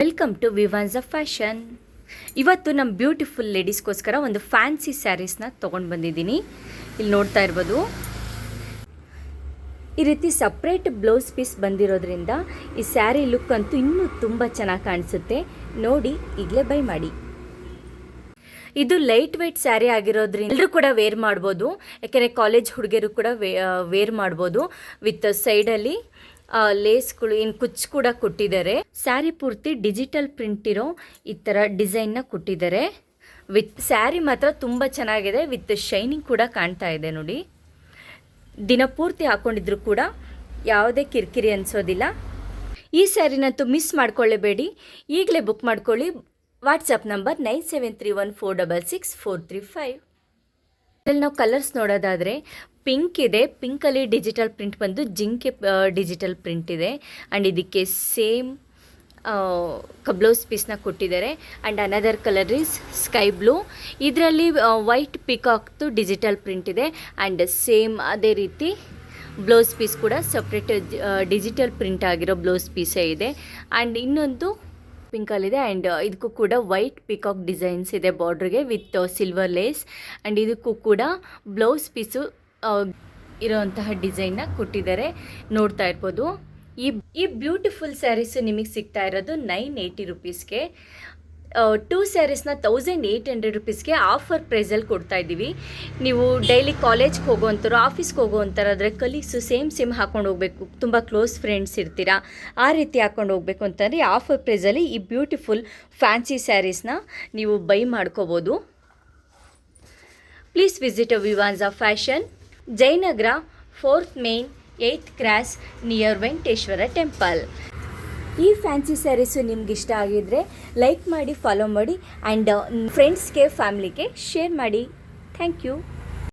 Welcome to ವಿವಾನ್ಸ್ fashion. ಇವತ್ತು ನಮ್ಮ beautiful ಲೇಡೀಸ್ಗೋಸ್ಕರ ಒಂದು ಫ್ಯಾನ್ಸಿ ಸ್ಯಾರೀಸ್ನ ತೊಗೊಂಡು ಬಂದಿದ್ದೀನಿ. ಇಲ್ಲಿ ನೋಡ್ತಾ ಇರ್ಬೋದು, ಈ ರೀತಿ ಸಪ್ರೇಟ್ ಬ್ಲೌಸ್ ಪೀಸ್ ಬಂದಿರೋದ್ರಿಂದ ಈ ಸ್ಯಾರಿ ಲುಕ್ ಅಂತೂ ಇನ್ನೂ ತುಂಬ ಚೆನ್ನಾಗಿ ಕಾಣಿಸುತ್ತೆ. ನೋಡಿ, ಈಗಲೇ ಬೈ ಮಾಡಿ. ಇದು ಲೈಟ್ ವೆಯ್ಟ್ ಸ್ಯಾರಿ ಆಗಿರೋದ್ರಿಂದ ಎಲ್ಲರೂ ಕೂಡ ವೇರ್ ಮಾಡ್ಬೋದು. ಯಾಕೆಂದರೆ ಕಾಲೇಜ್ ಹುಡುಗಿಯರು ಕೂಡ ವೇರ್ ಮಾಡ್ಬೋದು. ವಿತ್ ಸೈಡಲ್ಲಿ ಲೇಸ್ಗಳು ಏನು ಕುಚ್ಚು ಕೂಡ ಕೊಟ್ಟಿದ್ದಾರೆ. ಸ್ಯಾರಿ ಪೂರ್ತಿ ಡಿಜಿಟಲ್ ಪ್ರಿಂಟ್ ಇರೋ ಈ ಥರ ಡಿಸೈನ್ನ ಕೊಟ್ಟಿದ್ದಾರೆ. ವಿತ್ ಸ್ಯಾರಿ ಮಾತ್ರ ತುಂಬ ಚೆನ್ನಾಗಿದೆ. ವಿತ್ ಶೈನಿಂಗ್ ಕೂಡ ಕಾಣ್ತಾ ಇದೆ ನೋಡಿ. ದಿನಪೂರ್ತಿ ಹಾಕ್ಕೊಂಡಿದ್ರು ಕೂಡ ಯಾವುದೇ ಕಿರಿಕಿರಿ ಅನಿಸೋದಿಲ್ಲ. ಈ ಸ್ಯಾರಿನಂತೂ ಮಿಸ್ ಮಾಡ್ಕೊಳ್ಳೇಬೇಡಿ. ಈಗಲೇ ಬುಕ್ ಮಾಡ್ಕೊಳ್ಳಿ. WhatsApp number 9731466435. ಇದರಲ್ಲಿ ನಾವು ಕಲರ್ಸ್ ನೋಡೋದಾದರೆ ಪಿಂಕ್ ಇದೆ. ಪಿಂಕಲ್ಲಿ ಡಿಜಿಟಲ್ ಪ್ರಿಂಟ್ ಬಂದು ಜಿಂಕೆ ಡಿಜಿಟಲ್ ಪ್ರಿಂಟ್ ಇದೆ. ಆ್ಯಂಡ್ ಇದಕ್ಕೆ ಸೇಮ್ ಬ್ಲೌಸ್ ಪೀಸ್ನ ಕೊಟ್ಟಿದ್ದಾರೆ. And another colour is sky blue. ಇದರಲ್ಲಿ ವೈಟ್ ಪಿಕಾಕ್ದು ಡಿಜಿಟಲ್ ಪ್ರಿಂಟ್ ಇದೆ. ಆ್ಯಂಡ್ ಸೇಮ್ ಅದೇ ರೀತಿ ಬ್ಲೌಸ್ ಪೀಸ್ ಕೂಡ ಸಪ್ರೇಟ್ ಡಿಜಿಟಲ್ ಪ್ರಿಂಟ್ ಆಗಿರೋ ಬ್ಲೌಸ್ ಪೀಸೇ ಇದೆ. ಆ್ಯಂಡ್ ಇನ್ನೊಂದು ಪಿಂಕಲ್ಲಿದೆ. ಆ್ಯಂಡ್ ಇದಕ್ಕೂ ಕೂಡ ವೈಟ್ ಪಿಕಾಕ್ ಡಿಸೈನ್ಸ್ ಇದೆ ಬಾರ್ಡ್ರಿಗೆ ವಿತ್ ಸಿಲ್ವರ್ ಲೇಸ್. ಆ್ಯಂಡ್ ಇದಕ್ಕೂ ಕೂಡ ಬ್ಲೌಸ್ ಪೀಸು ಇರೋವಂತಹ ಡಿಸೈನ್ನ ಕೊಟ್ಟಿದ್ದಾರೆ. ನೋಡ್ತಾ ಇರ್ಬೋದು. ಈ ಬ್ಯೂಟಿಫುಲ್ ಸ್ಯಾರೀಸು ನಿಮಗೆ ಸಿಗ್ತಾ ಇರೋದು 980 ರುಪೀಸ್ಗೆ. 2 ಸ್ಯಾರೀಸ್ನ 1800 ರುಪೀಸ್ಗೆ ಆಫರ್ ಪ್ರೈಸಲ್ಲಿ ಕೊಡ್ತಾ ಇದ್ದೀವಿ. ನೀವು ಡೈಲಿ ಕಾಲೇಜ್ಗೆ ಹೋಗೋವಂಥವ್ರು, ಆಫೀಸ್ಗೆ ಹೋಗೋವಂಥರಾದರೆ ಕಲೀಗ್ಸು ಸೇಮ್ ಹಾಕ್ಕೊಂಡು ಹೋಗಬೇಕು, ತುಂಬ ಕ್ಲೋಸ್ ಫ್ರೆಂಡ್ಸ್ ಇರ್ತೀರಾ, ಆ ರೀತಿ ಹಾಕ್ಕೊಂಡು ಹೋಗಬೇಕು ಅಂತಂದರೆ ಆಫರ್ ಪ್ರೈಸಲ್ಲಿ ಈ ಬ್ಯೂಟಿಫುಲ್ ಫ್ಯಾನ್ಸಿ ಸ್ಯಾರೀಸ್ನ ನೀವು ಬೈ ಮಾಡ್ಕೋಬೋದು. Please visit Vivaan's fashion, Jayanagar 4th main 8th cross near Venkateshwara temple. ಈ ಫ್ಯಾನ್ಸಿ ಸ್ಯಾರೀಸು ನಿಮ್ಗೆ ಇಷ್ಟ ಆಗಿದ್ರೆ ಲೈಕ್ ಮಾಡಿ, ಫಾಲೋ ಮಾಡಿ, ಆ್ಯಂಡ್ ಫ್ರೆಂಡ್ಸ್ಗೆ, ಫ್ಯಾಮ್ಲಿಗೆ ಶೇರ್ ಮಾಡಿ. Thank you.